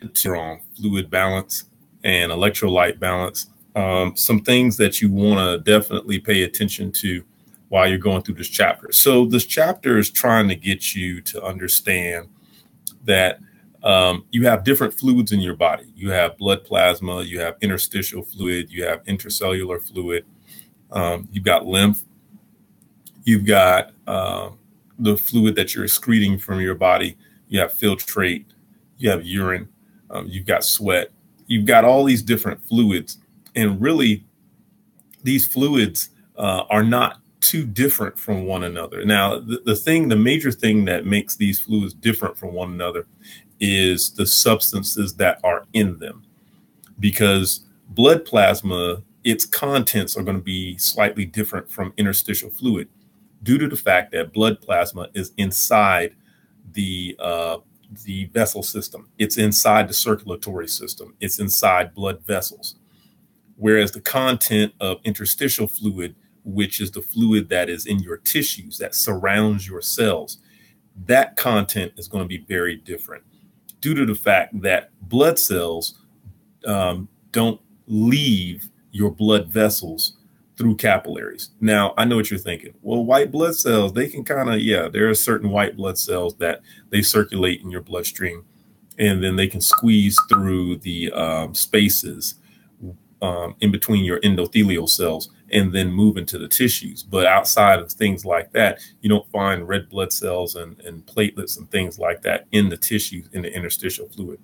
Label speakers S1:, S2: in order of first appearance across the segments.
S1: on fluid balance and electrolyte balance. Some things that you want to definitely pay attention to while you're going through this chapter. So this chapter is trying to get you to understand that you have different fluids in your body. You have blood plasma, you have interstitial fluid, you have intracellular fluid, you've got lymph, you've got the fluid that you're excreting from your body, you have filtrate, you have urine, you've got sweat, you've got all these different fluids. And really, these fluids are not too different from one another. Now, the major thing that makes these fluids different from one another is the substances that are in them. Because blood plasma, its contents are going to be slightly different from interstitial fluid due to the fact that blood plasma is inside the vessel system. It's inside the circulatory system. It's inside blood vessels. Whereas the content of interstitial fluid, which is the fluid that is in your tissues that surrounds your cells, that content is going to be very different due to the fact that blood cells don't leave your blood vessels through capillaries. Now, I know what you're thinking. Well, white blood cells, they can kind of, there are certain white blood cells that they circulate in your bloodstream, and then they can squeeze through the spaces in between your endothelial cells and then move into the tissues. But outside of things like that, you don't find red blood cells and platelets and things like that in the tissues, in the interstitial fluid.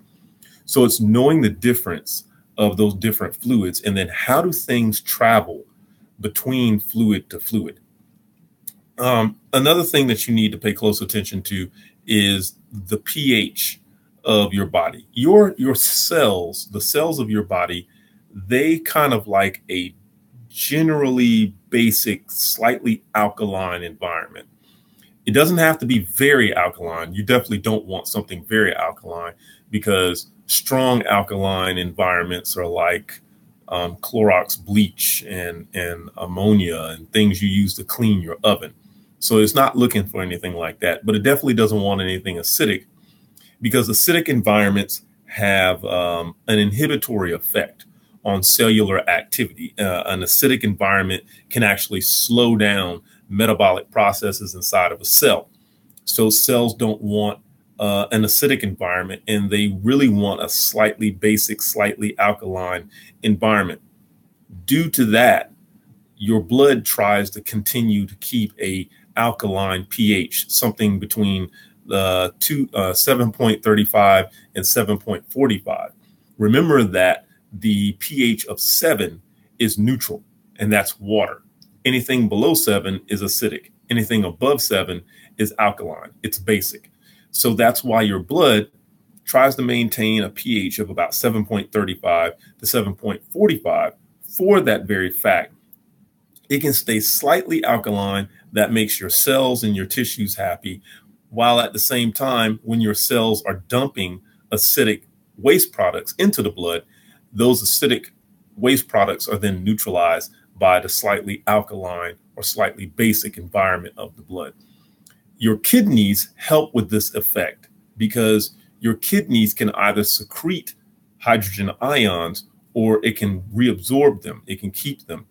S1: So it's knowing the difference of those different fluids, and then how do things travel between fluid to fluid. Another thing that you need to pay close attention to is the pH of your body. Your cells, the cells of your body, they kind of like a generally basic, slightly alkaline environment. It doesn't have to be very alkaline. You definitely don't want something very alkaline, because strong alkaline environments are like Clorox bleach and ammonia and things you use to clean your oven. So it's not looking for anything like that, but it definitely doesn't want anything acidic, because acidic environments have an inhibitory effect on cellular activity. An acidic environment can actually slow down metabolic processes inside of a cell. So cells don't want an acidic environment, and they really want a slightly basic, slightly alkaline environment. Due to that, your blood tries to continue to keep a alkaline pH, something between 7.35 and 7.45. Remember that the pH of 7 is neutral, and that's water. Anything below 7 is acidic. Anything above 7 is alkaline. It's basic. So that's why your blood tries to maintain a pH of about 7.35 to 7.45 for that very fact. It can stay slightly alkaline. That makes your cells and your tissues happy, while at the same time, when your cells are dumping acidic waste products into the blood, those acidic waste products are then neutralized by the slightly alkaline or slightly basic environment of the blood. Your kidneys help with this effect, because your kidneys can either secrete hydrogen ions or it can reabsorb them. It can keep them.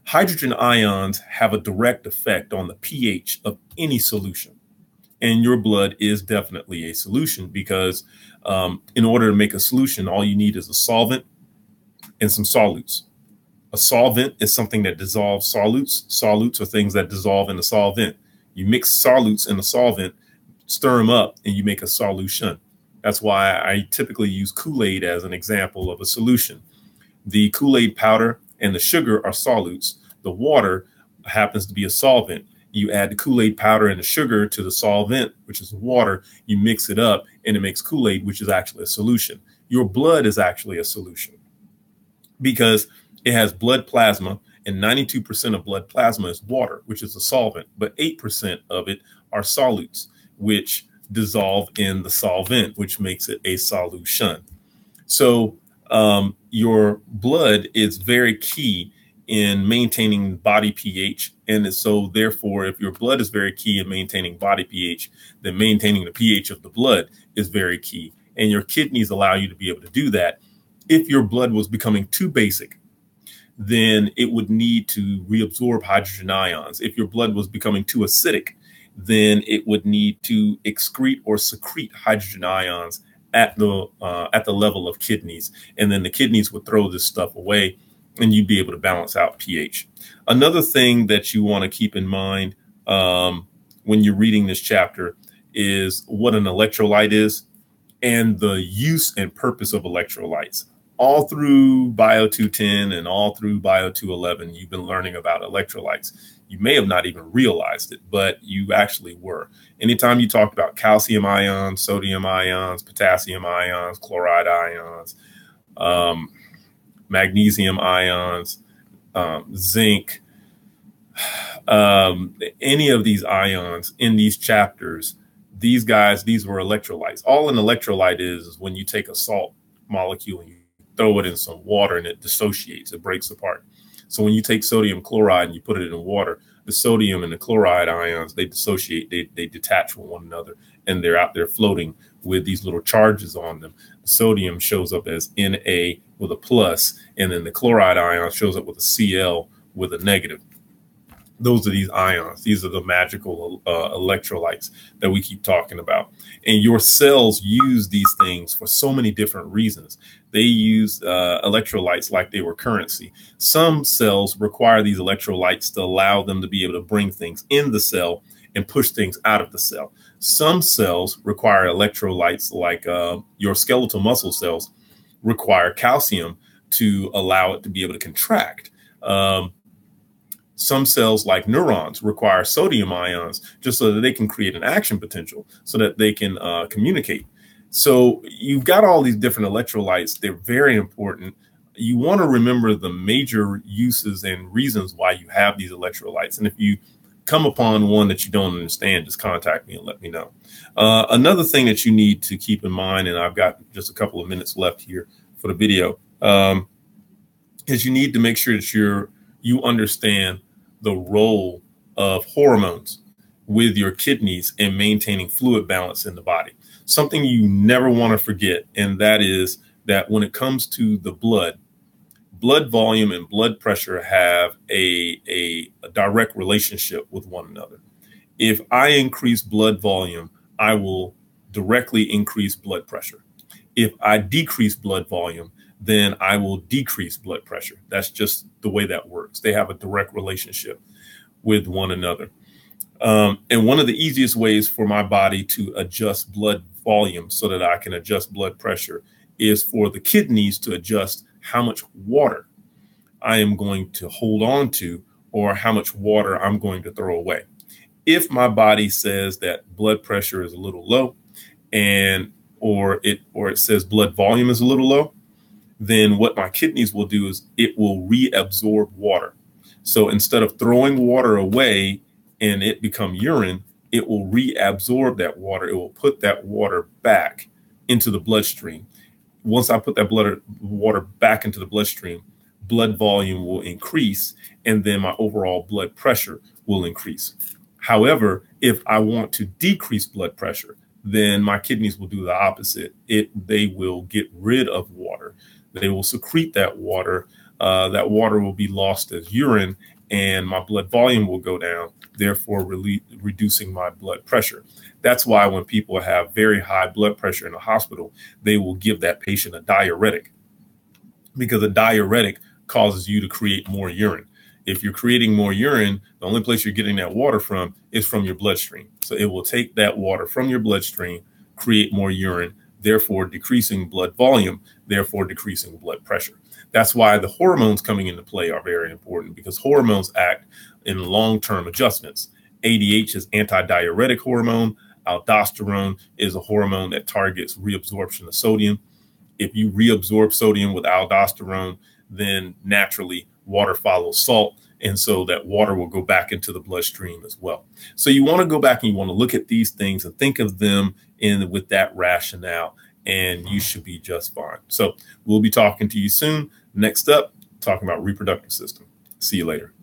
S1: Hydrogen ions have a direct effect on the pH of any solution. And your blood is definitely a solution, because in order to make a solution, all you need is a solvent and some solutes. A solvent is something that dissolves solutes. Solutes are things that dissolve in a solvent. You mix solutes in a solvent, stir them up, and you make a solution. That's why I typically use Kool-Aid as an example of a solution. The Kool-Aid powder and the sugar are solutes. The water happens to be a solvent. You add the Kool-Aid powder and the sugar to the solvent, which is water. You mix it up, and it makes Kool-Aid, which is actually a solution. Your blood is actually a solution, because it has blood plasma, and 92% of blood plasma is water, which is a solvent, but 8% of it are solutes, which dissolve in the solvent, which makes it a solution. So your blood is very key in maintaining body pH. And so therefore, if your blood is very key in maintaining body pH, then maintaining the pH of the blood is very key. and your kidneys allow you to be able to do that. If your blood was becoming too basic, then it would need to reabsorb hydrogen ions. If your blood was becoming too acidic, then it would need to excrete or secrete hydrogen ions at the level of kidneys, and then the kidneys would throw this stuff away, and you'd be able to balance out pH. Another thing that you want to keep in mind when you're reading this chapter is what an electrolyte is and the use and purpose of electrolytes. All through Bio 210 and all through Bio 211, you've been learning about electrolytes. You may have not even realized it, but you actually were. Anytime you talk about calcium ions, sodium ions, potassium ions, chloride ions, magnesium ions, zinc, any of these ions in these chapters, these were electrolytes. All an electrolyte is when you take a salt molecule and you throw it in some water and it dissociates, it breaks apart. So when you take sodium chloride and you put it in water, the sodium and the chloride ions, they dissociate, they detach from one another, and they're out there floating with these little charges on them. The sodium shows up as Na with a plus, and then the chloride ion shows up with a Cl with a negative. Those are these ions. These are the magical electrolytes that we keep talking about. And your cells use these things for so many different reasons. They use electrolytes like they were currency. Some cells require these electrolytes to allow them to be able to bring things in the cell and push things out of the cell. Some cells require electrolytes, like your skeletal muscle cells require calcium to allow it to be able to contract. Some cells, like neurons, require sodium ions just so that they can create an action potential so that they can communicate. So you've got all these different electrolytes. They're very important. You want to remember the major uses and reasons why you have these electrolytes. And if you come upon one that you don't understand, just contact me and let me know. Another thing that you need to keep in mind, and I've got just a couple of minutes left here for the video, is you need to make sure that you understand the role of hormones with your kidneys in maintaining fluid balance in the body. Something you never want to forget, and that is that when it comes to the blood volume and blood pressure have a direct relationship with one another. If I increase blood volume, I will directly increase blood pressure. If I decrease blood volume, then I will decrease blood pressure. That's just the way that works. They have a direct relationship with one another. And one of the easiest ways for my body to adjust blood volume so that I can adjust blood pressure is for the kidneys to adjust how much water I am going to hold on to or how much water I'm going to throw away. If my body says that blood pressure is a little low or it says blood volume is a little low, then what my kidneys will do is it will reabsorb water. So instead of throwing water away and it become urine, it will reabsorb that water. It will put that water back into the bloodstream. Once I put that water back into the bloodstream, blood volume will increase, and then my overall blood pressure will increase. However, if I want to decrease blood pressure, then my kidneys will do the opposite. They will get rid of water. They will secrete that water. That water will be lost as urine, and my blood volume will go down, therefore reducing my blood pressure. That's why when people have very high blood pressure in the hospital, they will give that patient a diuretic, because a diuretic causes you to create more urine. If you're creating more urine, the only place you're getting that water from is from your bloodstream. So it will take that water from your bloodstream, create more urine, therefore decreasing blood volume, therefore decreasing blood pressure. That's why the hormones coming into play are very important, because hormones act in long-term adjustments. ADH is antidiuretic hormone. Aldosterone is a hormone that targets reabsorption of sodium. If you reabsorb sodium with aldosterone, then naturally water follows salt. And so that water will go back into the bloodstream as well. So you want to go back and you want to look at these things and think of them with that rationale, and you should be just fine. So we'll be talking to you soon. Next up, talking about reproductive system. See you later.